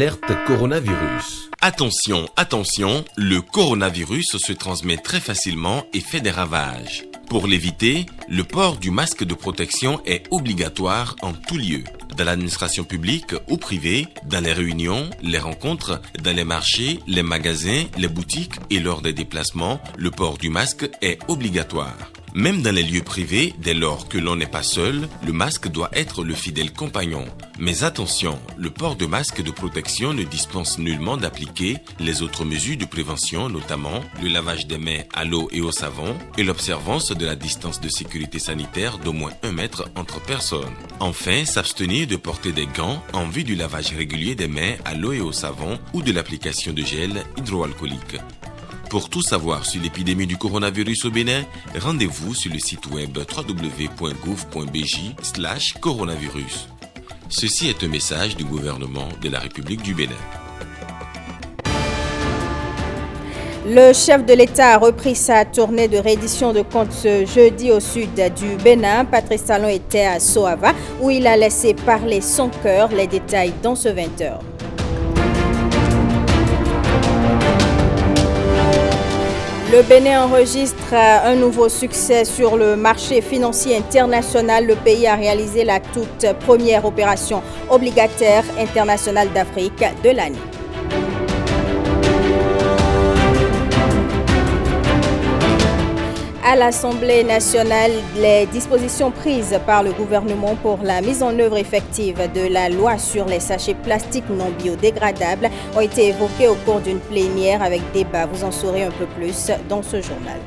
Alerte coronavirus. Attention, attention, le coronavirus se transmet très facilement et fait des ravages. Pour l'éviter, le port du masque de protection est obligatoire en tout lieu. Dans l'administration publique ou privée, dans les réunions, les rencontres, dans les marchés, les magasins, les boutiques et lors des déplacements, le port du masque est obligatoire. Même dans les lieux privés, dès lors que l'on n'est pas seul, le masque doit être le fidèle compagnon. Mais attention, le port de masque de protection ne dispense nullement d'appliquer les autres mesures de prévention, notamment le lavage des mains à l'eau et au savon et l'observance de la distance de sécurité sanitaire d'au moins 1 mètre entre personnes. Enfin, s'abstenir de porter des gants en vue du lavage régulier des mains à l'eau et au savon ou de l'application de gel hydroalcoolique. Pour tout savoir sur l'épidémie du coronavirus au Bénin, rendez-vous sur le site web www.gouv.bj/coronavirus. Ceci est un message du gouvernement de la République du Bénin. Le chef de l'État a repris sa tournée de reddition de comptes ce jeudi au sud du Bénin. Patrice Talon était à Soava où il a laissé parler son cœur. Les détails dans ce 20h. Le Bénin enregistre un nouveau succès sur le marché financier international. Le pays a réalisé la toute première opération obligataire internationale d'Afrique de l'année. À l'Assemblée nationale, les dispositions prises par le gouvernement pour la mise en œuvre effective de la loi sur les sachets plastiques non biodégradables ont été évoquées au cours d'une plénière avec débat. Vous en saurez un peu plus dans ce journal.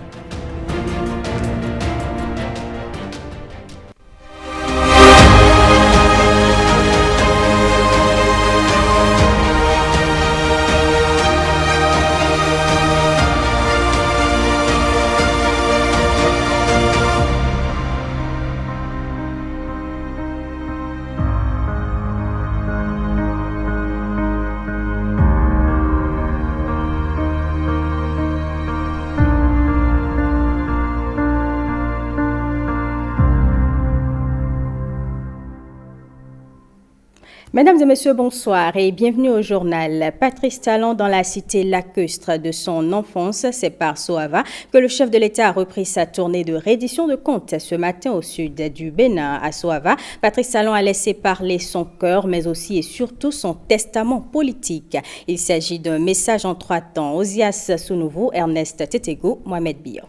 Mesdames et messieurs, bonsoir et bienvenue au journal. Patrice Talon dans la cité lacustre de son enfance, c'est par Soava que le chef de l'État a repris sa tournée de reddition de comptes ce matin au sud du Bénin. À Soava, Patrice Talon a laissé parler son cœur, mais aussi et surtout son testament politique. Il s'agit d'un message en 3 temps. Osias Sounouveau, Ernest Tetego, Mohamed Biyo.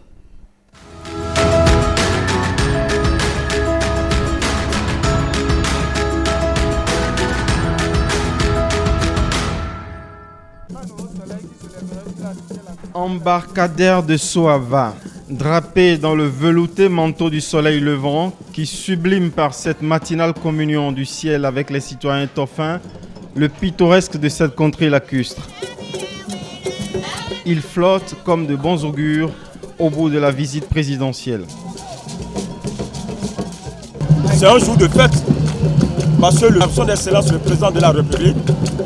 Embarcadère de Soava, drapé dans le velouté manteau du soleil levant qui sublime par cette matinale communion du ciel avec les citoyens toffins le pittoresque de cette contrée lacustre. Il flotte comme de bons augures au bout de la visite présidentielle. C'est un jour de fête parce que son Excellence, le président de la République,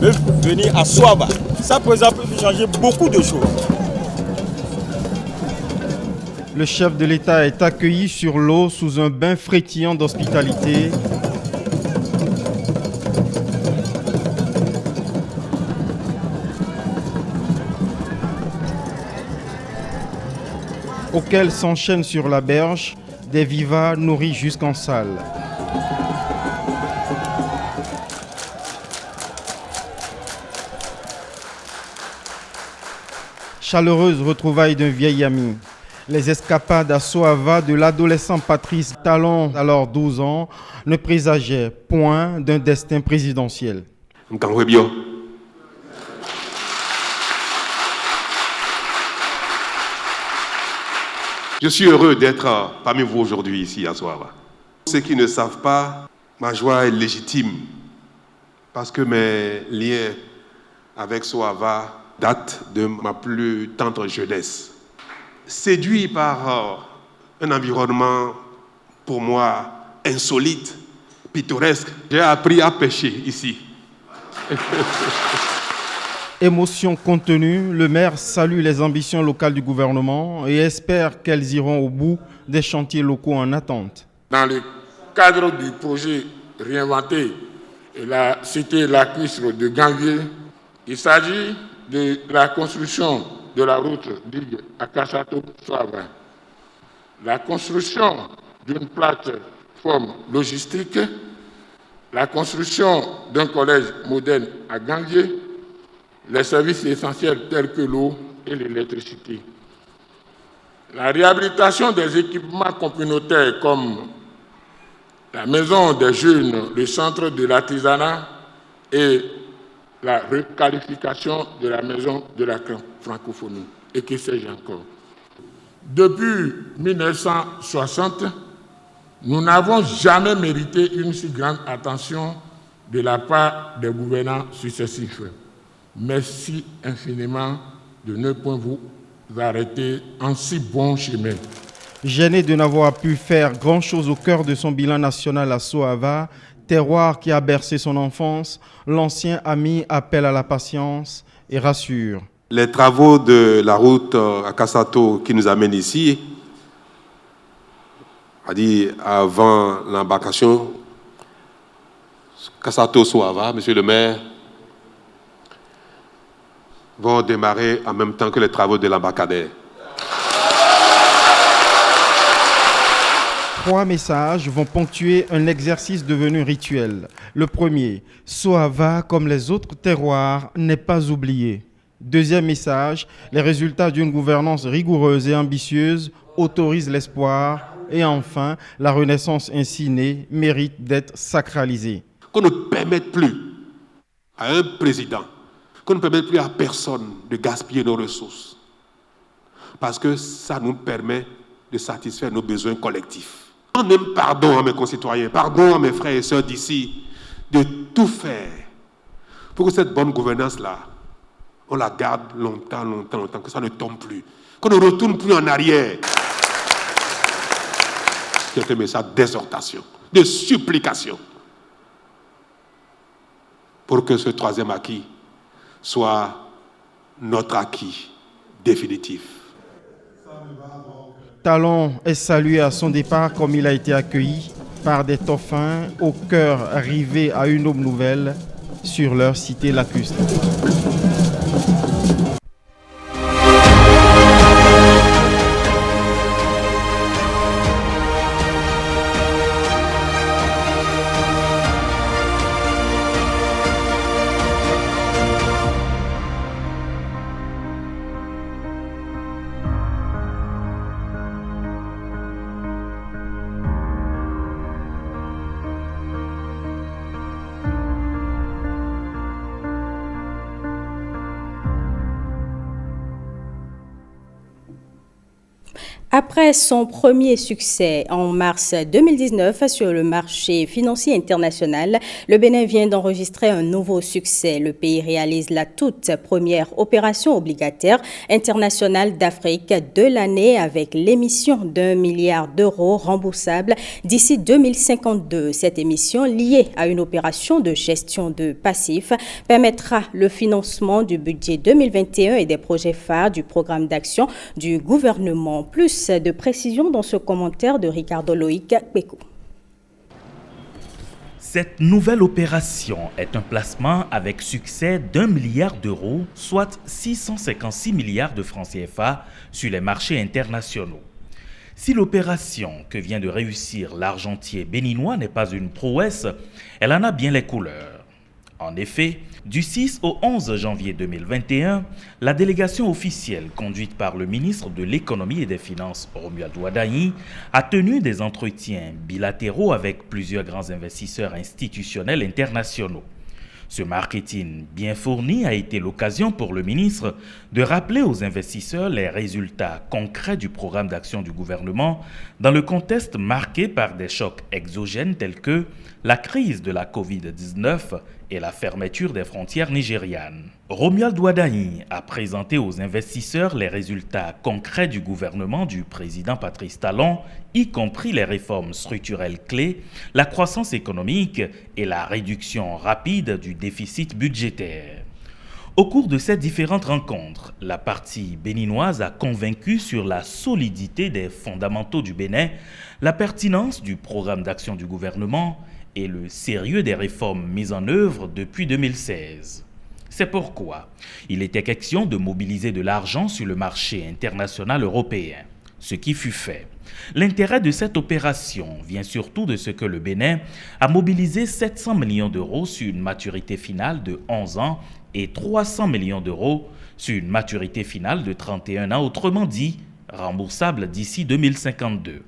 veut venir à Soava. Ça peut changer beaucoup de choses. Le chef de l'État est accueilli sur l'eau sous un bain frétillant d'hospitalité. Auquel s'enchaînent sur la berge des vivats nourris jusqu'en salle. Chaleureuse retrouvaille d'un vieil ami. Les escapades à Soava de l'adolescent Patrice Talon, alors 12 ans, ne présageaient point d'un destin présidentiel. Je suis heureux d'être parmi vous aujourd'hui ici à Soava. Ceux qui ne savent pas, ma joie est légitime parce que mes liens avec Soava datent de ma plus tendre jeunesse. Séduit par un environnement pour moi insolite, pittoresque, j'ai appris à pêcher ici. Émotion contenue, le maire salue les ambitions locales du gouvernement et espère qu'elles iront au bout des chantiers locaux en attente. Dans le cadre du projet réinventé la cité lacustre de Ganvier, Il s'agit de la construction de la route digue Akasato-Soava, la construction d'une plateforme logistique, la construction d'un collège moderne à Gangué, les services essentiels tels que l'eau et l'électricité. La réhabilitation des équipements communautaires comme la maison des jeunes, le centre de l'artisanat et la requalification de la maison de la francophonie. Et que sais-je encore. Depuis 1960, nous n'avons jamais mérité une si grande attention de la part des gouvernants successifs. Merci infiniment de ne point vous arrêter en si bon chemin. Gêné de n'avoir pu faire grand-chose au cœur de son bilan national à Soava, terroir qui a bercé son enfance, l'ancien ami appelle à la patience et rassure. Les travaux de la route à Kassato qui nous amènent ici, avant l'embarcation Kassato-Soava, monsieur le maire, vont démarrer en même temps que les travaux de l'embarcadère. 3 messages vont ponctuer un exercice devenu rituel. Le premier, Soava, comme les autres terroirs, n'est pas oublié. Deuxième message, les résultats d'une gouvernance rigoureuse et ambitieuse autorisent l'espoir. Et enfin, la renaissance ainsi née mérite d'être sacralisée. Qu'on ne permette plus à un président, qu'on ne permette plus à personne de gaspiller nos ressources. Parce que ça nous permet de satisfaire nos besoins collectifs. On demande pardon à mes concitoyens, pardon à mes frères et sœurs d'ici, de tout faire pour que cette bonne gouvernance-là, on la garde longtemps, que ça ne tombe plus, qu'on ne retourne plus en arrière. C'est un message d'exhortation, de supplication, pour que ce troisième acquis soit notre acquis définitif. Talon est salué à son départ comme il a été accueilli par des Toffins au cœur rivés à une aube nouvelle sur leur cité lacustre. Après son premier succès en mars 2019 sur le marché financier international, le Bénin vient d'enregistrer un nouveau succès. Le pays réalise la toute première opération obligataire internationale d'Afrique de l'année avec l'émission d'1 milliard d'euros remboursables d'ici 2052. Cette émission, liée à une opération de gestion de passifs, permettra le financement du budget 2021 et des projets phares du programme d'action du gouvernement. Plus de précision dans ce commentaire de Ricardo Loïc Péco. Cette nouvelle opération est un placement avec succès d'1 milliard d'euros, soit 656 milliards de francs CFA sur les marchés internationaux. Si l'opération que vient de réussir l'argentier béninois n'est pas une prouesse, elle en a bien les couleurs. En effet, du 6 au 11 janvier 2021, la délégation officielle conduite par le ministre de l'Économie et des Finances, Romuald Wadagni, a tenu des entretiens bilatéraux avec plusieurs grands investisseurs institutionnels internationaux. Ce marketing bien fourni a été l'occasion pour le ministre de rappeler aux investisseurs les résultats concrets du programme d'action du gouvernement dans le contexte marqué par des chocs exogènes tels que la crise de la Covid-19 et la fermeture des frontières nigérianes. Romuald Wadagni a présenté aux investisseurs les résultats concrets du gouvernement du président Patrice Talon, y compris les réformes structurelles clés, la croissance économique et la réduction rapide du déficit budgétaire. Au cours de ces différentes rencontres, la partie béninoise a convaincu sur la solidité des fondamentaux du Bénin, la pertinence du programme d'action du gouvernement et le sérieux des réformes mises en œuvre depuis 2016. C'est pourquoi il était question de mobiliser de l'argent sur le marché international européen, ce qui fut fait. L'intérêt de cette opération vient surtout de ce que le Bénin a mobilisé 700 millions d'euros sur une maturité finale de 11 ans et 300 millions d'euros sur une maturité finale de 31 ans, autrement dit, remboursable d'ici 2052.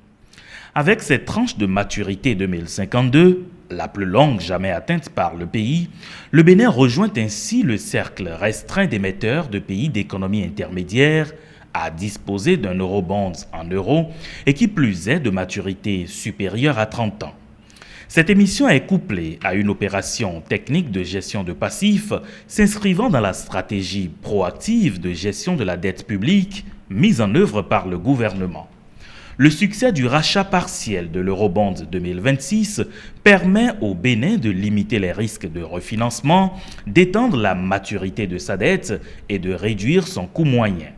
Avec cette tranche de maturité 2052, la plus longue jamais atteinte par le pays, le Bénin rejoint ainsi le cercle restreint d'émetteurs de pays d'économie intermédiaire à disposer d'un eurobond en euros et qui plus est de maturité supérieure à 30 ans. Cette émission est couplée à une opération technique de gestion de passifs s'inscrivant dans la stratégie proactive de gestion de la dette publique mise en œuvre par le gouvernement. Le succès du rachat partiel de l'Eurobond 2026 permet au Bénin de limiter les risques de refinancement, d'étendre la maturité de sa dette et de réduire son coût moyen.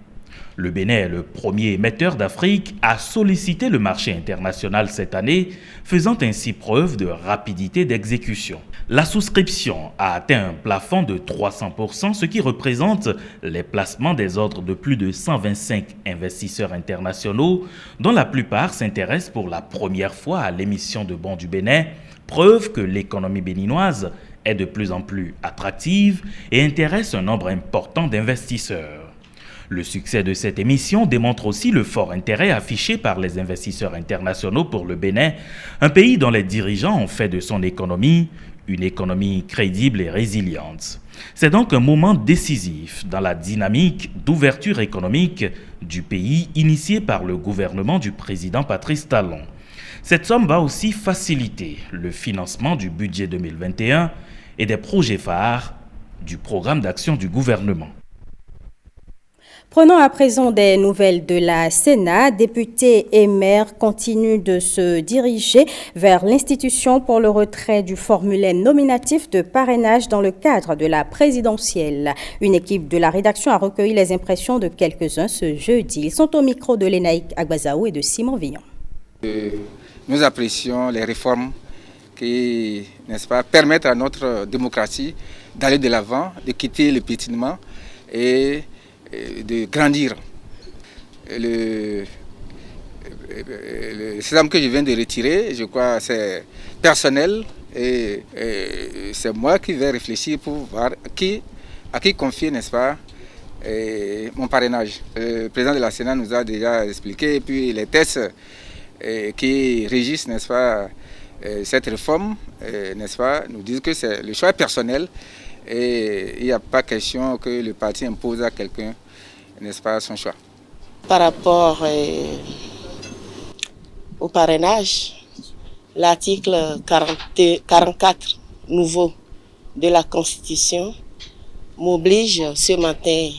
Le Bénin est le premier émetteur d'Afrique à solliciter le marché international cette année, faisant ainsi preuve de rapidité d'exécution. La souscription a atteint un plafond de 300%, ce qui représente les placements des ordres de plus de 125 investisseurs internationaux, dont la plupart s'intéressent pour la première fois à l'émission de bons du Bénin, preuve que l'économie béninoise est de plus en plus attractive et intéresse un nombre important d'investisseurs. Le succès de cette émission démontre aussi le fort intérêt affiché par les investisseurs internationaux pour le Bénin, un pays dont les dirigeants ont fait de son économie une économie crédible et résiliente. C'est donc un moment décisif dans la dynamique d'ouverture économique du pays initiée par le gouvernement du président Patrice Talon. Cette somme va aussi faciliter le financement du budget 2021 et des projets phares du programme d'action du gouvernement. Prenons à présent des nouvelles de la Sénat. Députés et maires continuent de se diriger vers l'institution pour le retrait du formulaire nominatif de parrainage dans le cadre de la présidentielle. Une équipe de la rédaction a recueilli les impressions de quelques-uns ce jeudi. Ils sont au micro de Lénaïque Agbazaou et de Simon Villon. Nous apprécions les réformes qui, n'est-ce pas, permettent à notre démocratie d'aller de l'avant, de quitter le piétinement et de grandir. Le sésame que je viens de retirer, je crois, c'est personnel et c'est moi qui vais réfléchir pour voir à qui confier, n'est-ce pas, mon parrainage. Le président de la Sénat nous a déjà expliqué, et puis les tests qui régissent, n'est-ce pas, cette réforme, n'est-ce pas, nous disent que c'est le choix personnel. Et il n'y a pas question que le parti impose à quelqu'un, n'est-ce pas, son choix. Par rapport au parrainage, l'article 44 nouveau de la Constitution m'oblige ce matin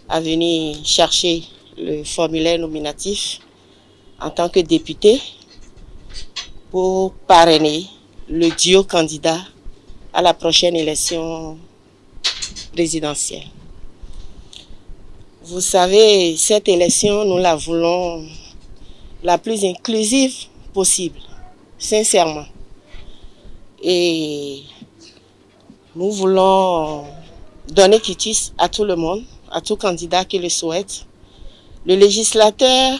à venir chercher le formulaire nominatif en tant que député pour parrainer le duo candidat à la prochaine élection présidentielle. Vous savez, cette élection, nous la voulons la plus inclusive possible, sincèrement. Et nous voulons donner quitus à tout le monde, à tout candidat qui le souhaite. Le législateur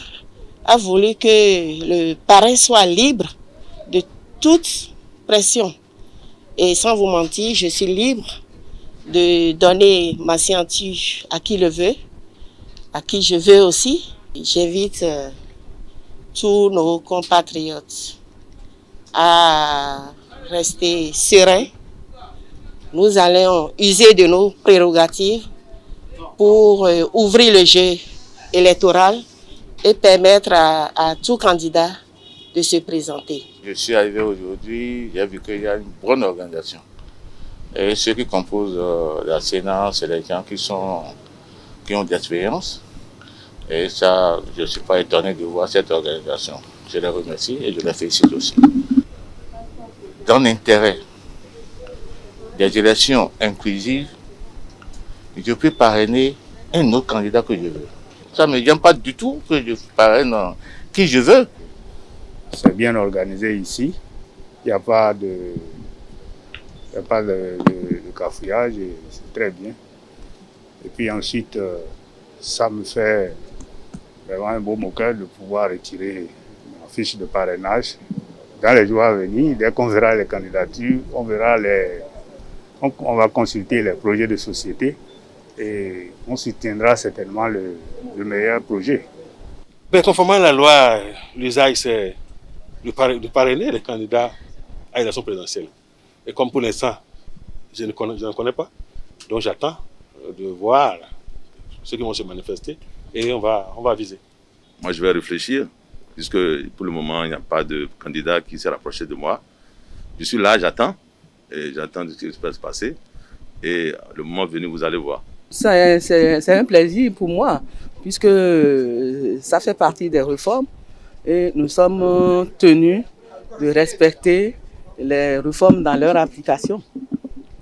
a voulu que le parrain soit libre de toute pression. Et sans vous mentir, je suis libre de donner ma signature à qui le veut, à qui je veux aussi. J'invite tous nos compatriotes à rester sereins. Nous allons user de nos prérogatives pour ouvrir le jeu électoral et permettre à tout candidat de se présenter. Je suis arrivé aujourd'hui, j'ai vu qu'il y a une bonne organisation. Et ceux qui composent la Sénat, c'est les gens qui ont de l'expérience. Et ça, je ne suis pas étonné de voir cette organisation. Je les remercie et je les félicite aussi. Dans l'intérêt des élections inclusives, je peux parrainer un autre candidat que je veux. Ça ne me vient pas du tout que je parraine qui je veux. C'est bien organisé ici. Il n'y a pas de n'y a pas de cafouillage et c'est très bien. Et puis ensuite, ça me fait vraiment un beau moqueur de pouvoir retirer ma fiche de parrainage. Dans les jours à venir, dès qu'on verra les candidatures, on va consulter les projets de société et on soutiendra certainement le meilleur projet. Ben, conformément à la loi, l'usage c'est de parrainer les candidats à l'élection présidentielle. Et comme pour l'instant, je ne connais pas, donc j'attends de voir ceux qui vont se manifester et on va viser. Moi, je vais réfléchir, puisque pour le moment, il n'y a pas de candidat qui s'est rapproché de moi. Je suis là, j'attends, et j'attends ce qui va se passer. Et le moment venu, vous allez voir. C'est un plaisir pour moi, puisque ça fait partie des réformes et nous sommes tenus de respecter les réformes dans leur application.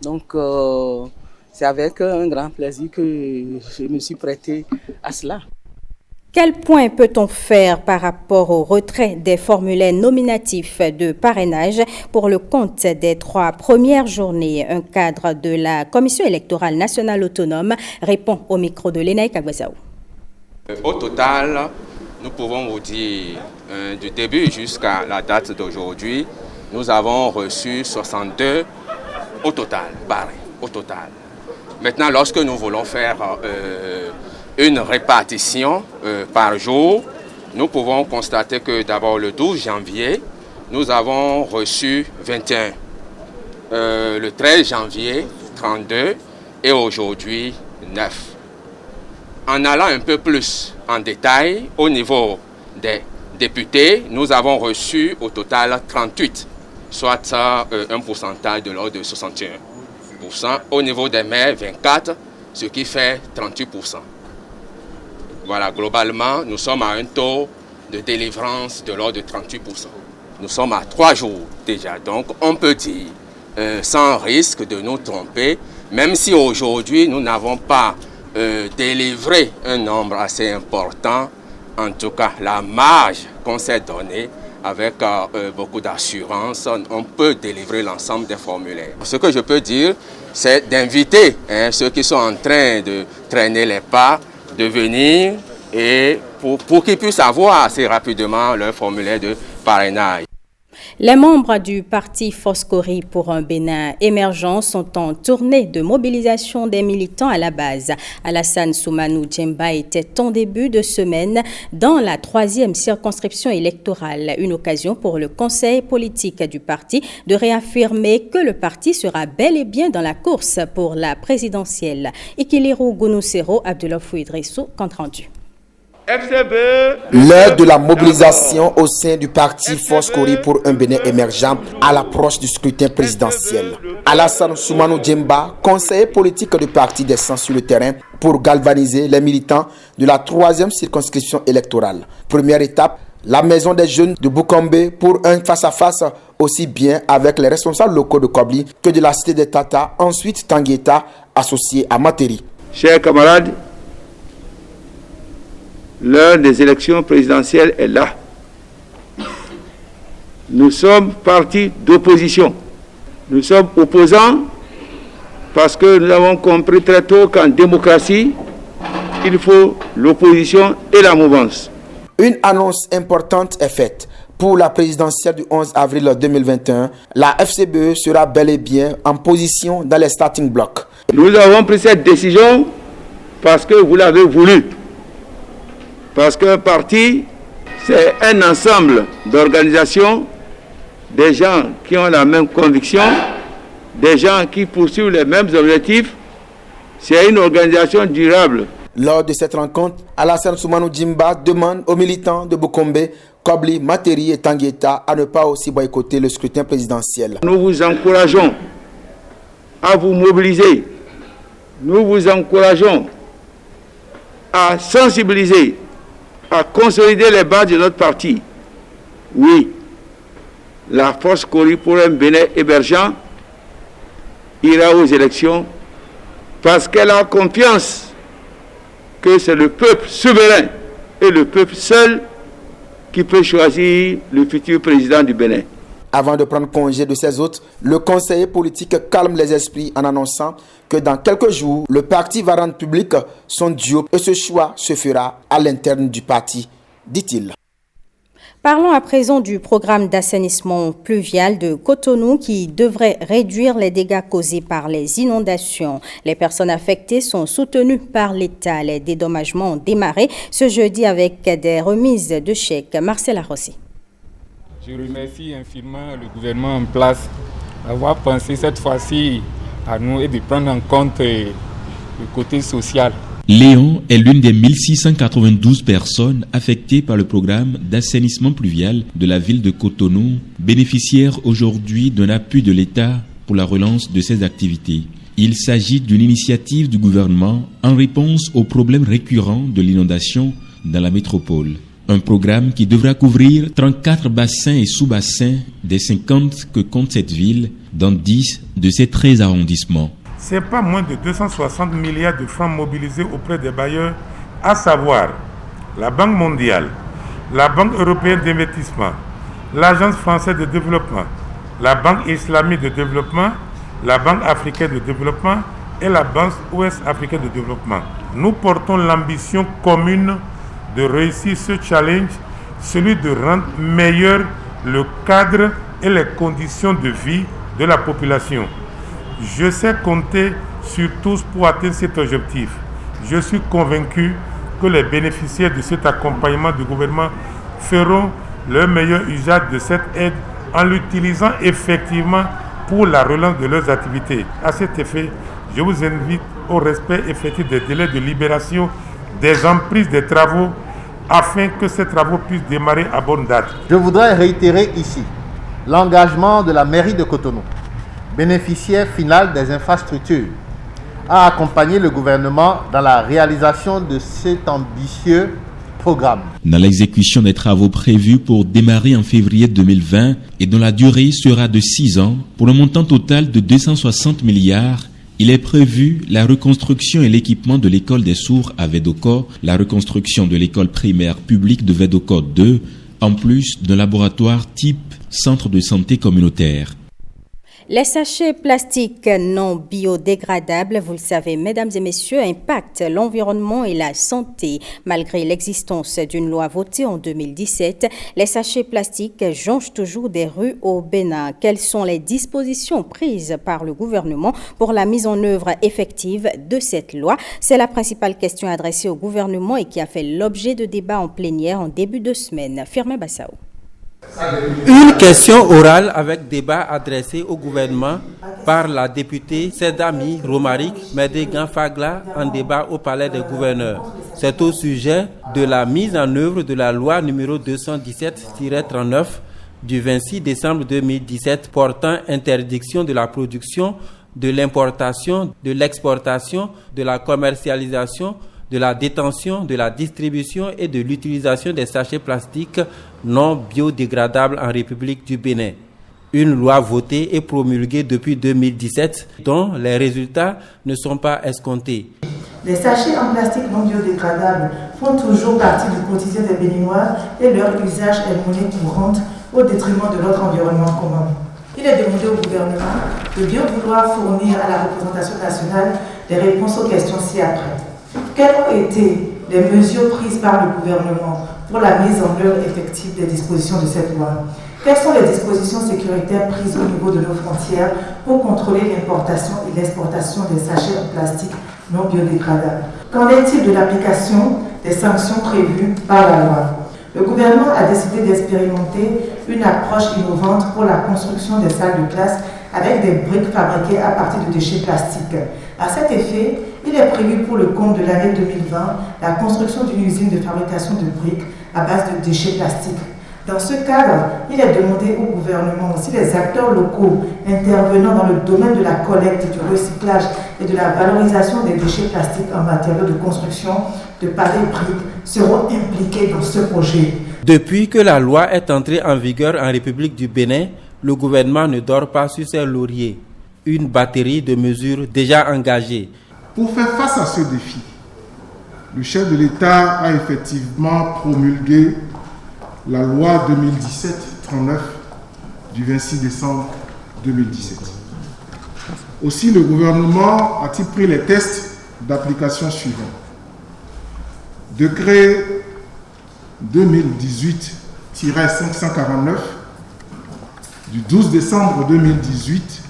Donc, c'est avec un grand plaisir que je me suis prêté à cela. Quel point peut-on faire par rapport au retrait des formulaires nominatifs de parrainage pour le compte des 3 premières journées? Un cadre de la Commission électorale nationale autonome répond au micro de Lénaï Kagwazaou. Au total, nous pouvons vous dire, du début jusqu'à la date d'aujourd'hui, nous avons reçu 62 au total, barrés, au total. Maintenant, lorsque nous voulons faire une répartition par jour, nous pouvons constater que d'abord le 12 janvier, nous avons reçu 21. Le 13 janvier, 32 et aujourd'hui, 9. En allant un peu plus en détail, au niveau des députés, nous avons reçu au total 38, soit un pourcentage de l'ordre de 61%. Au niveau des maires, 24, ce qui fait 38%. Voilà, globalement, nous sommes à un taux de délivrance de l'ordre de 38%. Nous sommes à 3 jours déjà, donc on peut dire, sans risque de nous tromper, même si aujourd'hui nous n'avons pas délivré un nombre assez important, en tout cas la marge qu'on s'est donnée, avec beaucoup d'assurance, on peut délivrer l'ensemble des formulaires. Ce que je peux dire, c'est d'inviter ceux qui sont en train de traîner les pas, de venir et pour qu'ils puissent avoir assez rapidement leur formulaire de parrainage. Les membres du parti Foscori pour un Bénin émergent sont en tournée de mobilisation des militants à la base. Alassane Soumanou Djemba était en début de semaine dans la 3e circonscription électorale. Une occasion pour le conseil politique du parti de réaffirmer que le parti sera bel et bien dans la course pour la présidentielle. Ikiliru Gounoussero, Abdullah Fouidrissou, compte rendu. L'heure de la mobilisation au sein du parti Foscori pour un Bénin émergent à l'approche du scrutin présidentiel. Alassane Soumanou Djemba, conseiller politique du parti, descend sur le terrain pour galvaniser les militants de la 3e circonscription électorale. Première étape, la maison des jeunes de Boukombe pour un face-à-face aussi bien avec les responsables locaux de Kobli que de la cité des Tata, ensuite Tangueta associé à Materi. Chers camarades, l'heure des élections présidentielles est là. Nous sommes partis d'opposition. Nous sommes opposants parce que nous avons compris très tôt qu'en démocratie, il faut l'opposition et la mouvance. Une annonce importante est faite. Pour la présidentielle du 11 avril 2021, la FCBE sera bel et bien en position dans les starting blocks. Nous avons pris cette décision parce que vous l'avez voulu. Parce qu'un parti, c'est un ensemble d'organisations, des gens qui ont la même conviction, des gens qui poursuivent les mêmes objectifs. C'est une organisation durable. Lors de cette rencontre, Alassane Soumanou Djemba demande aux militants de Boukombe, Kobli, Materi et Tangueta à ne pas aussi boycotter le scrutin présidentiel. Nous vous encourageons à vous mobiliser. Nous vous encourageons à sensibiliser, à consolider les bases de notre parti. Oui, la Foscori pour un Bénin émergent ira aux élections parce qu'elle a confiance que c'est le peuple souverain et le peuple seul qui peut choisir le futur président du Bénin. Avant de prendre congé de ses hôtes, le conseiller politique calme les esprits en annonçant que dans quelques jours, le parti va rendre public son duo et ce choix se fera à l'interne du parti, dit-il. Parlons à présent du programme d'assainissement pluvial de Cotonou qui devrait réduire les dégâts causés par les inondations. Les personnes affectées sont soutenues par l'État. Les dédommagements ont démarré ce jeudi avec des remises de chèques. Marcel Arrossi. Je remercie infiniment le gouvernement en place d'avoir pensé cette fois-ci à nous et de prendre en compte le côté social. Léon est l'une des 1692 personnes affectées par le programme d'assainissement pluvial de la ville de Cotonou, bénéficiaire aujourd'hui d'un appui de l'État pour la relance de ses activités. Il s'agit d'une initiative du gouvernement en réponse aux problèmes récurrents de l'inondation dans la métropole. Un programme qui devra couvrir 34 bassins et sous-bassins des 50 que compte cette ville dans 10 de ses 13 arrondissements. Ce n'est pas moins de 260 milliards de francs mobilisés auprès des bailleurs, à savoir la Banque mondiale, la Banque européenne d'investissement, l'Agence française de développement, la Banque islamique de développement, la Banque africaine de développement et la Banque ouest africaine de développement. Nous portons l'ambition commune de réussir ce challenge, celui de rendre meilleur le cadre et les conditions de vie de la population. Je sais compter sur tous pour atteindre cet objectif. Je suis convaincu que les bénéficiaires de cet accompagnement du gouvernement feront le meilleur usage de cette aide en l'utilisant effectivement pour la relance de leurs activités. À cet effet, je vous invite au respect effectif des délais de libération des emprises des travaux afin que ces travaux puissent démarrer à bonne date. Je voudrais réitérer ici l'engagement de la mairie de Cotonou, bénéficiaire final des infrastructures, à accompagner le gouvernement dans la réalisation de cet ambitieux programme. Dans l'exécution des travaux prévus pour démarrer en février 2020 et dont la durée sera de 6 ans, pour un montant total de 260 milliards, il est prévu la reconstruction et l'équipement de l'école des sourds à Védocor, la reconstruction de l'école primaire publique de Védocor 2, en plus d'un laboratoire type centre de santé communautaire. Les sachets plastiques non biodégradables, vous le savez, mesdames et messieurs, impactent l'environnement et la santé. Malgré l'existence d'une loi votée en 2017, les sachets plastiques jonchent toujours des rues au Bénin. Quelles sont les dispositions prises par le gouvernement pour la mise en œuvre effective de cette loi? C'est la principale question adressée au gouvernement et qui a fait l'objet de débats en plénière en début de semaine. Firmin Bassao. Une question orale avec débat adressé au gouvernement par la députée Sedami Romaric Médé-Ganfagla en débat au Palais des gouverneurs. C'est au sujet de la mise en œuvre de la loi numéro 217-39 du 26 décembre 2017 portant interdiction de la production, de l'importation, de l'exportation, de la commercialisation, de la détention, de la distribution et de l'utilisation des sachets plastiques non biodégradables en République du Bénin. Une loi votée et promulguée depuis 2017 dont les résultats ne sont pas escomptés. Les sachets en plastique non biodégradables font toujours partie du quotidien des Béninois et leur usage est monnaie courante au détriment de notre environnement commun. Il est demandé au gouvernement de bien vouloir fournir à la représentation nationale des réponses aux questions ci-après. Quelles ont été les mesures prises par le gouvernement pour la mise en œuvre effective des dispositions de cette loi? Quelles sont les dispositions sécuritaires prises au niveau de nos frontières pour contrôler l'importation et l'exportation des sachets en plastique non biodégradables? Qu'en est-il de l'application des sanctions prévues par la loi? Le gouvernement a décidé d'expérimenter une approche innovante pour la construction des salles de classe avec des briques fabriquées à partir de déchets plastiques. À cet effet, il est prévu pour le compte de l'année 2020 la construction d'une usine de fabrication de briques à base de déchets plastiques. Dans ce cadre, il est demandé au gouvernement aussi les acteurs locaux intervenant dans le domaine de la collecte, du recyclage et de la valorisation des déchets plastiques en matériaux de construction de pareilles briques seront impliqués dans ce projet. Depuis que la loi est entrée en vigueur en République du Bénin, le gouvernement ne dort pas sur ses lauriers. Une batterie de mesures déjà engagées. Pour faire face à ce défi, le chef de l'État a effectivement promulgué la loi 2017-39 du 26 décembre 2017. Aussi, le gouvernement a-t-il pris les tests d'application suivants. Décret 2018-549 du 12 décembre 2018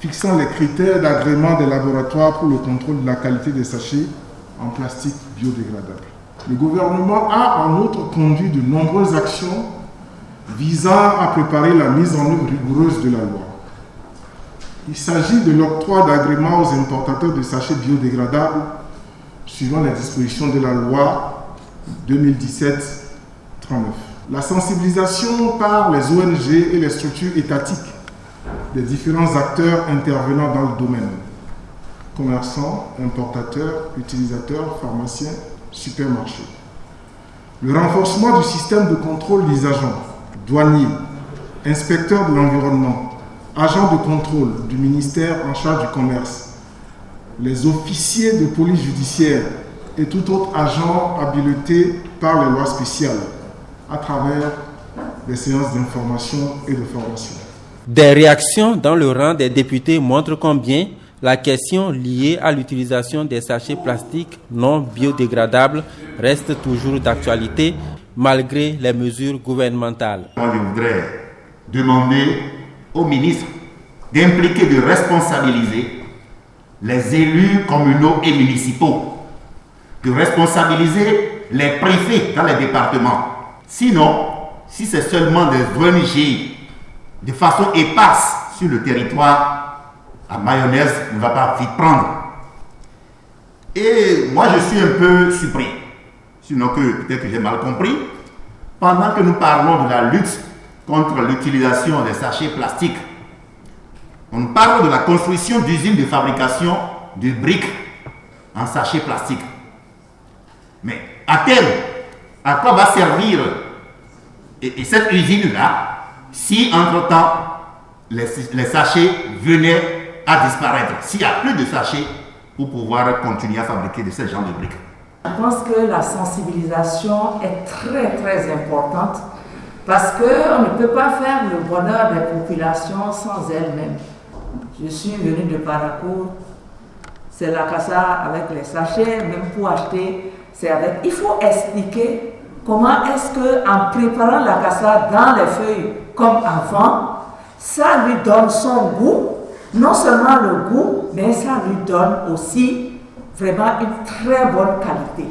fixant les critères d'agrément des laboratoires pour le contrôle de la qualité des sachets en plastique biodégradable. Le gouvernement a en outre conduit de nombreuses actions visant à préparer la mise en œuvre rigoureuse de la loi. Il s'agit de l'octroi d'agréments aux importateurs de sachets biodégradables suivant les dispositions de la loi 2017-39. La sensibilisation par les ONG et les structures étatiques des différents acteurs intervenant dans le domaine, commerçants, importateurs, utilisateurs, pharmaciens, supermarchés. Le renforcement du système de contrôle des agents, douaniers, inspecteurs de l'environnement, agents de contrôle du ministère en charge du commerce, les officiers de police judiciaire et tout autre agent habilité par les lois spéciales à travers des séances d'information et de formation. Des réactions dans le rang des députés montrent combien la question liée à l'utilisation des sachets plastiques non biodégradables reste toujours d'actualité malgré les mesures gouvernementales. Moi, je voudrais demander au ministre d'impliquer, de responsabiliser les élus communaux et municipaux, de responsabiliser les préfets dans les départements. Sinon, si c'est seulement des ONG de façon éparse sur le territoire, la mayonnaise ne va pas vite prendre. Et moi, je suis un peu surpris, sinon que peut-être que j'ai mal compris, pendant que nous parlons de la lutte contre l'utilisation des sachets plastiques, on parle de la construction d'usines de fabrication de briques en sachets plastiques. Mais à terme, à quoi va servir et cette usine-là si entre-temps les sachets venaient à disparaître, s'il n'y a plus de sachets pour pouvoir continuer à fabriquer de ce genre de briques? Je pense que la sensibilisation est très très importante parce qu'on ne peut pas faire le bonheur des populations sans elles-mêmes. Je suis venue de Paracourt, c'est la casa avec les sachets, même pour acheter, c'est avec. Il faut expliquer comment est-ce qu'en préparant la casa dans les feuilles comme avant, ça lui donne son goût, non seulement le goût, mais ça lui donne aussi vraiment une très bonne qualité.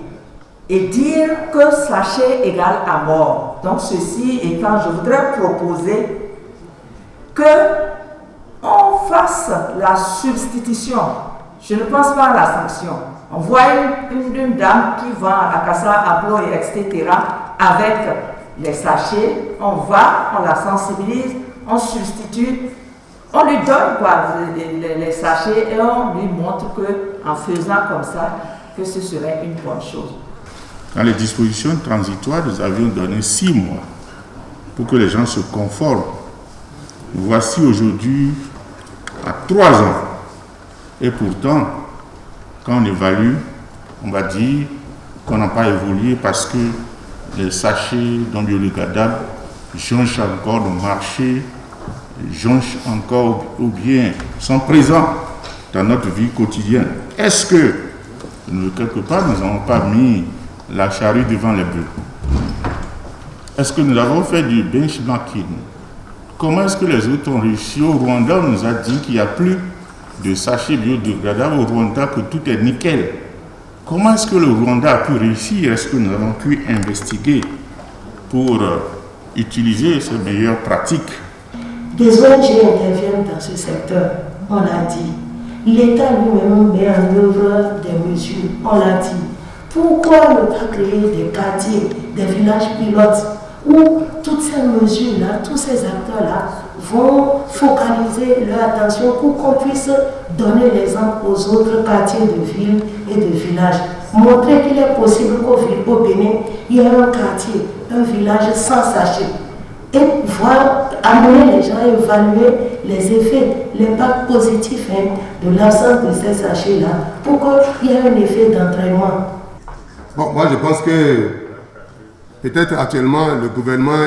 Et dire que sachet égale à mort. Donc ceci étant, je voudrais proposer que on fasse la substitution. Je ne pense pas à la sanction. On voit une dame qui vend à la casa à Blo, etc. avec les sachets, on va, on la sensibilise, on substitue, on lui donne les sachets et on lui montre qu'en faisant comme ça, que ce serait une bonne chose. Dans les dispositions transitoires, nous avions donné 6 mois pour que les gens se conforment. Nous voici aujourd'hui à 3 ans. Et pourtant, quand on évalue, on va dire qu'on n'a pas évolué parce que les sachets non biodégradables jonchent encore le marché, jonchent encore ou bien sont présents dans notre vie quotidienne. Est-ce que, quelque part, nous n'avons pas mis la charrue devant les bœufs? Est-ce que nous avons fait du benchmarking? Comment est-ce que les autres ont réussi? Au Rwanda, on nous a dit qu'il n'y a plus de sachets biodégradables au Rwanda, que tout est nickel. Comment est-ce que le Rwanda a pu réussir? Est-ce que nous avons pu investiguer pour utiliser ces meilleures pratiques? Des ONG interviennent dans ce secteur, on l'a dit. L'État lui-même met en œuvre des mesures, on l'a dit. Pourquoi ne pas créer des quartiers, des villages pilotes où toutes ces mesures-là, tous ces acteurs-là vont focaliser leur attention pour qu'on puisse donner l'exemple aux autres quartiers de ville et de villages. Montrer qu'il est possible qu'au Bénin, il y ait un quartier, un village sans sachet. Et voir, amener les gens à évaluer les effets, l'impact positif de l'absence de ces sachets-là pour qu'il y ait un effet d'entraînement. Bon, moi je pense que peut-être actuellement le gouvernement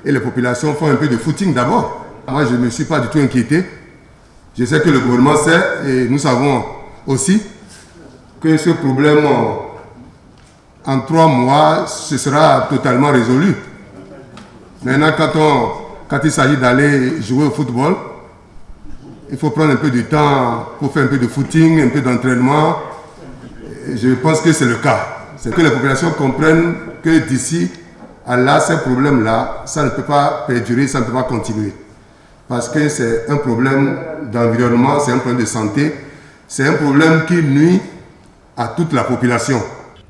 et les populations font un peu de footing d'abord. Moi, je ne me suis pas du tout inquiété. Je sais que le gouvernement sait et nous savons aussi que ce problème, en 3 mois, ce sera totalement résolu. Maintenant, quand il s'agit d'aller jouer au football, il faut prendre un peu de temps pour faire un peu de footing, un peu d'entraînement. Je pense que c'est le cas. C'est que les populations comprennent que d'ici à là, ces problèmes-là, ça ne peut pas perdurer, ça ne peut pas continuer. Parce que c'est un problème d'environnement, c'est un problème de santé, c'est un problème qui nuit à toute la population.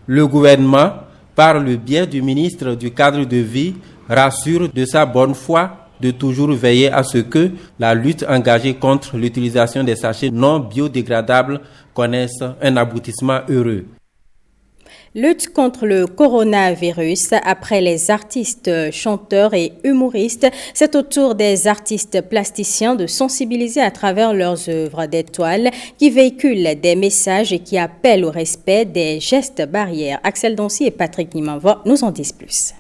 Le gouvernement, par le biais du ministre du cadre de vie, rassure de sa bonne foi de toujours veiller à ce que la lutte engagée contre l'utilisation des sachets non biodégradables connaisse un aboutissement heureux. Lutte contre le coronavirus. Après les artistes, chanteurs et humoristes, c'est au tour des artistes plasticiens de sensibiliser à travers leurs œuvres des toiles qui véhiculent des messages et qui appellent au respect des gestes barrières. Axel Doncy et Patrick Nimanva nous en disent plus.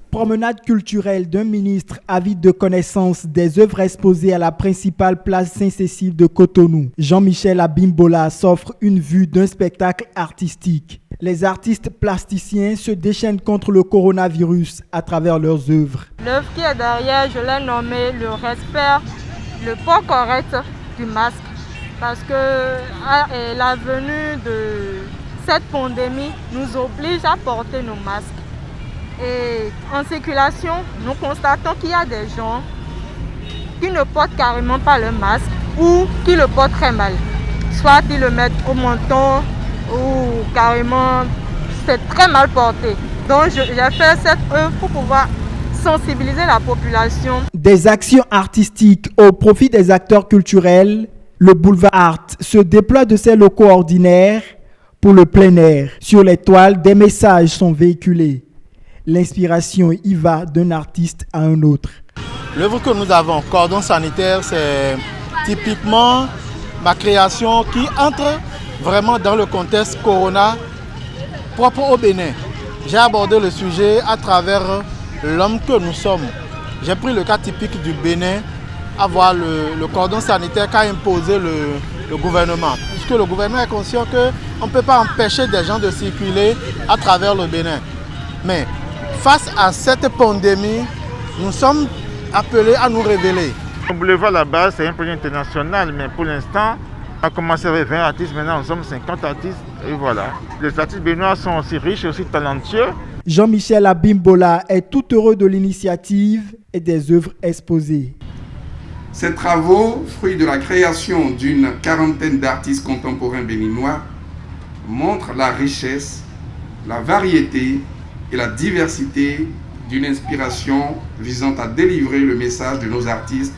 Promenade culturelle d'un ministre avide de connaissances des œuvres exposées à la principale place Saint-Cécile de Cotonou. Jean-Michel Abimbola s'offre une vue d'un spectacle artistique. Les artistes plasticiens se déchaînent contre le coronavirus à travers leurs œuvres. L'œuvre qui est derrière, je l'ai nommée le respect, le port correct du masque. Parce que la venue de cette pandémie nous oblige à porter nos masques. Et en circulation, nous constatons qu'il y a des gens qui ne portent carrément pas le masque ou qui le portent très mal. Soit ils le mettent au menton ou carrément c'est très mal porté. Donc j'ai fait cette œuvre pour pouvoir sensibiliser la population. Des actions artistiques au profit des acteurs culturels, le boulevard Art se déploie de ses locaux ordinaires pour le plein air. Sur les toiles, des messages sont véhiculés. L'inspiration y va d'un artiste à un autre. L'œuvre que nous avons, Cordon sanitaire, c'est typiquement ma création qui entre vraiment dans le contexte Corona propre au Bénin. J'ai abordé le sujet à travers l'homme que nous sommes. J'ai pris le cas typique du Bénin, avoir le cordon sanitaire qu'a imposé le gouvernement. Puisque le gouvernement est conscient qu'on ne peut pas empêcher des gens de circuler à travers le Bénin. Mais face à cette pandémie, nous sommes appelés à nous révéler. Le boulevard là-bas, c'est un projet international, mais pour l'instant, on a commencé avec 20 artistes, maintenant nous sommes 50 artistes, et voilà. Les artistes béninois sont aussi riches et aussi talentueux. Jean-Michel Abimbola est tout heureux de l'initiative et des œuvres exposées. Ces travaux, fruits de la création d'une quarantaine d'artistes contemporains béninois, montrent la richesse, la variété et la diversité d'une inspiration visant à délivrer le message de nos artistes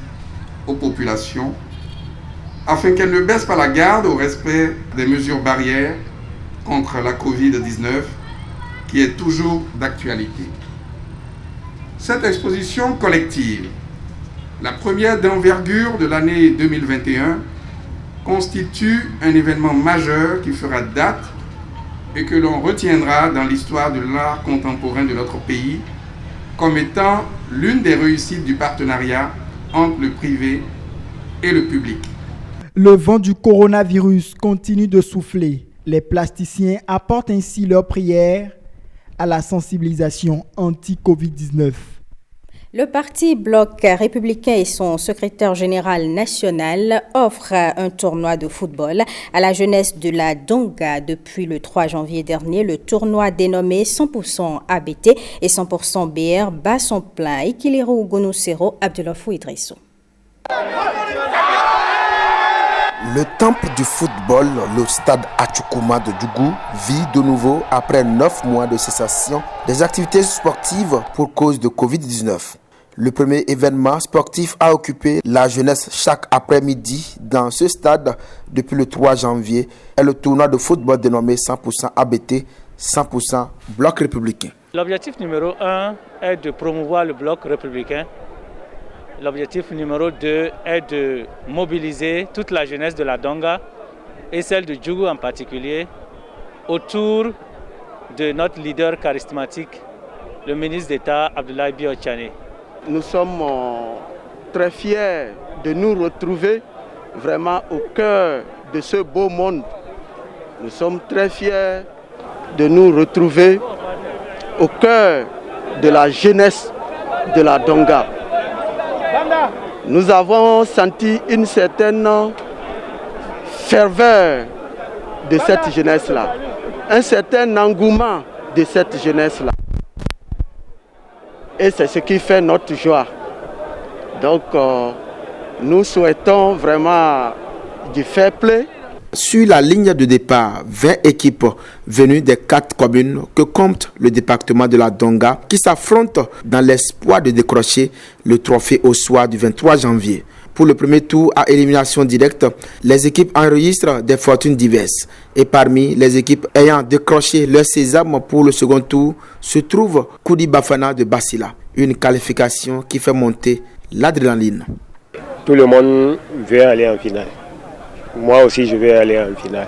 aux populations, afin qu'elles ne baissent pas la garde au respect des mesures barrières contre la Covid-19, qui est toujours d'actualité. Cette exposition collective, la première d'envergure de l'année 2021, constitue un événement majeur qui fera date et que l'on retiendra dans l'histoire de l'art contemporain de notre pays comme étant l'une des réussites du partenariat entre le privé et le public. Le vent du coronavirus continue de souffler. Les plasticiens apportent ainsi leur prière à la sensibilisation anti-Covid-19. Le parti Bloc républicain et son secrétaire général national offrent un tournoi de football à la jeunesse de la Donga depuis le 3 janvier dernier. Le tournoi dénommé 100% ABT et 100% BR bat son plein. Ikilero Gonosero, Abdelafou Idrissou. Le temple du football, le stade Achoukouma de Djougou, vit de nouveau après 9 mois de cessation des activités sportives pour cause de Covid-19. Le premier événement sportif a occupé la jeunesse chaque après-midi dans ce stade depuis le 3 janvier est le tournoi de football dénommé 100% ABT, 100% Bloc républicain. L'objectif numéro 1 est de promouvoir le Bloc républicain. L'objectif numéro 2 est de mobiliser toute la jeunesse de la Donga et celle de Djougou en particulier autour de notre leader charismatique, le ministre d'État Abdoulaye Biotchane. Nous sommes très fiers de nous retrouver vraiment au cœur de ce beau monde. Nous sommes très fiers de nous retrouver au cœur de la jeunesse de la Donga. Nous avons senti une certaine ferveur de cette jeunesse-là, un certain engouement de cette jeunesse-là. Et c'est ce qui fait notre joie. Donc, nous souhaitons vraiment du fair play. Sur la ligne de départ, 20 équipes venues des 4 communes que compte le département de la Donga qui s'affrontent dans l'espoir de décrocher le trophée au soir du 23 janvier. Pour le premier tour à élimination directe, les équipes enregistrent des fortunes diverses. Et parmi les équipes ayant décroché leur sésame pour le second tour se trouve Koudi Bafana de Basila. Une qualification qui fait monter l'adrénaline. Tout le monde veut aller en finale. Moi aussi, je vais aller en finale.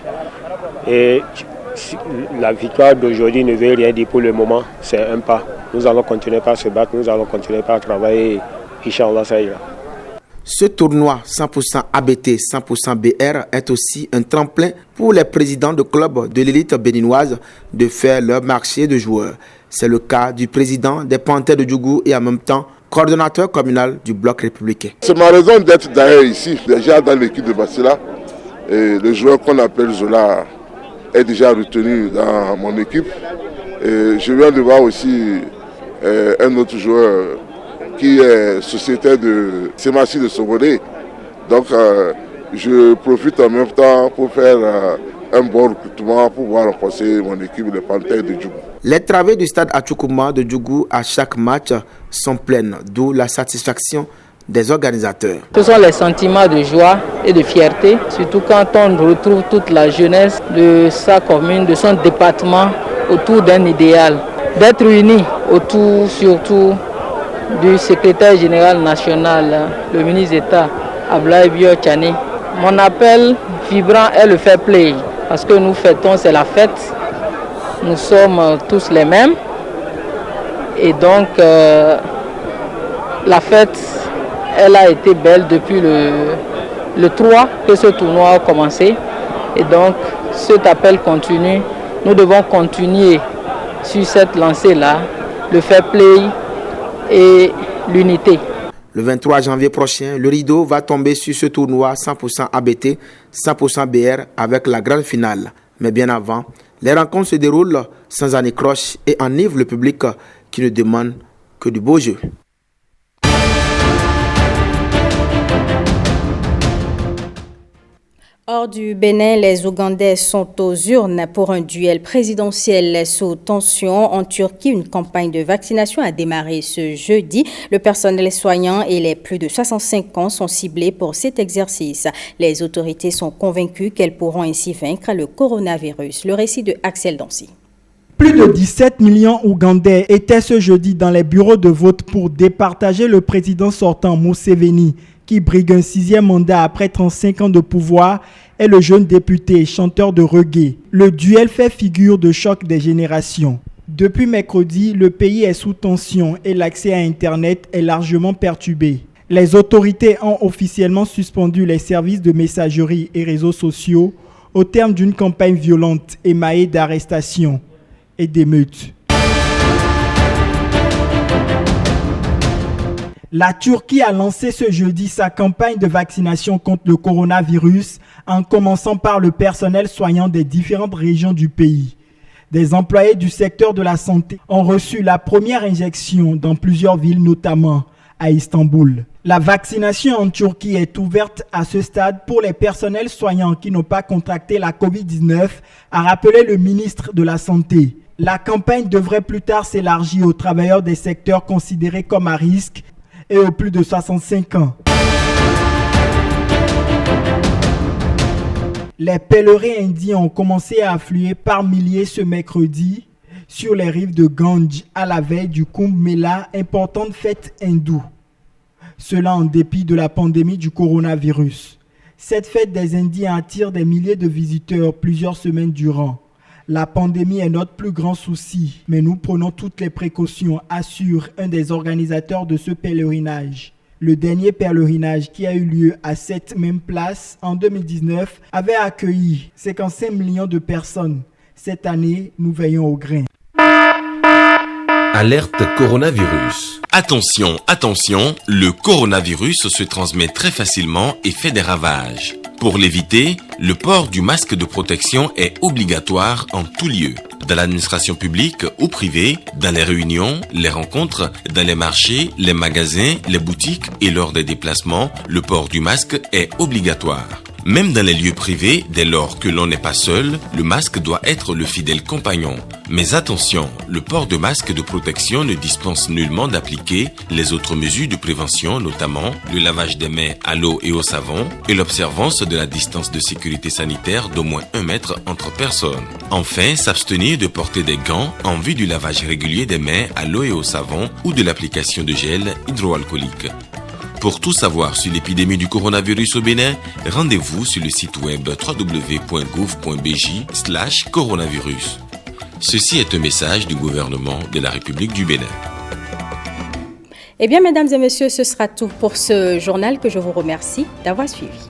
Et la victoire d'aujourd'hui ne veut rien dire pour le moment. C'est un pas. Nous allons continuer par se battre, nous allons continuer par travailler. Inch'Allah, ça ira. Ce tournoi 100% ABT, 100% BR est aussi un tremplin pour les présidents de clubs de l'élite béninoise de faire leur marché de joueurs. C'est le cas du président des Panthères de Djougou et en même temps coordonnateur communal du bloc républicain. C'est ma raison d'être d'ailleurs ici, déjà dans l'équipe de Basila. Et le joueur qu'on appelle Zola est déjà retenu dans mon équipe. Et je viens de voir aussi un autre joueur qui est sociétaire de Semassi de Sobodé. Donc je profite en même temps pour faire un bon recrutement pour pouvoir renforcer mon équipe de Panthères de Djougou. Les travées du stade Atchoukouma de Djougou à chaque match sont pleines, d'où la satisfaction des organisateurs. Ce sont les sentiments de joie et de fierté, surtout quand on retrouve toute la jeunesse de sa commune, de son département autour d'un idéal. D'être unis autour surtout du secrétaire général national, le ministre d'État, Ablaye Bio-Tchani. Mon appel vibrant est le fair play, parce que nous fêtons, c'est la fête. Nous sommes tous les mêmes. Et donc, la fête, elle a été belle depuis le 3 que ce tournoi a commencé. Et donc, cet appel continue. Nous devons continuer sur cette lancée-là, le fair play et l'unité. Le 23 janvier prochain, le rideau va tomber sur ce tournoi 100% ABT, 100% BR avec la grande finale. Mais bien avant, les rencontres se déroulent sans anicroche et enivrent le public qui ne demande que du beau jeu. Hors du Bénin, les Ougandais sont aux urnes pour un duel présidentiel sous tension. En Turquie, une campagne de vaccination a démarré ce jeudi. Le personnel soignant et les plus de 65 ans sont ciblés pour cet exercice. Les autorités sont convaincues qu'elles pourront ainsi vaincre le coronavirus. Le récit de Axel Dancy. Plus de 17 millions Ougandais étaient ce jeudi dans les bureaux de vote pour départager le président sortant Museveni, qui brigue un 6e mandat après 35 ans de pouvoir, est le jeune député chanteur de reggae. Le duel fait figure de choc des générations. Depuis mercredi, le pays est sous tension et l'accès à Internet est largement perturbé. Les autorités ont officiellement suspendu les services de messagerie et réseaux sociaux au terme d'une campagne violente émaillée d'arrestations et d'émeutes. La Turquie a lancé ce jeudi sa campagne de vaccination contre le coronavirus en commençant par le personnel soignant des différentes régions du pays. Des employés du secteur de la santé ont reçu la première injection dans plusieurs villes, notamment à Istanbul. La vaccination en Turquie est ouverte à ce stade pour les personnels soignants qui n'ont pas contracté la COVID-19, a rappelé le ministre de la Santé. La campagne devrait plus tard s'élargir aux travailleurs des secteurs considérés comme à risque et aux plus de 65 ans. Les pèlerins indiens ont commencé à affluer par milliers ce mercredi sur les rives de Gange à la veille du Kumbh Mela, importante fête hindoue. Cela en dépit de la pandémie du coronavirus. Cette fête des Indiens attire des milliers de visiteurs plusieurs semaines durant. La pandémie est notre plus grand souci, mais nous prenons toutes les précautions, assure un des organisateurs de ce pèlerinage. Le dernier pèlerinage qui a eu lieu à cette même place en 2019 avait accueilli 55 millions de personnes. Cette année, nous veillons au grain. Alerte coronavirus. Attention, attention, le coronavirus se transmet très facilement et fait des ravages. Pour l'éviter, le port du masque de protection est obligatoire en tout lieu. Dans l'administration publique ou privée, dans les réunions, les rencontres, dans les marchés, les magasins, les boutiques et lors des déplacements, le port du masque est obligatoire. Même dans les lieux privés, dès lors que l'on n'est pas seul, le masque doit être le fidèle compagnon. Mais attention, le port de masque de protection ne dispense nullement d'appliquer les autres mesures de prévention, notamment le lavage des mains à l'eau et au savon et l'observance de la distance de sécurité sanitaire d'au moins 1 mètre entre personnes. Enfin, s'abstenir de porter des gants en vue du lavage régulier des mains à l'eau et au savon ou de l'application de gel hydroalcoolique. Pour tout savoir sur l'épidémie du coronavirus au Bénin, rendez-vous sur le site web www.gouv.bj/coronavirus. Ceci est un message du gouvernement de la République du Bénin. Eh bien, mesdames et messieurs, ce sera tout pour ce journal que je vous remercie d'avoir suivi.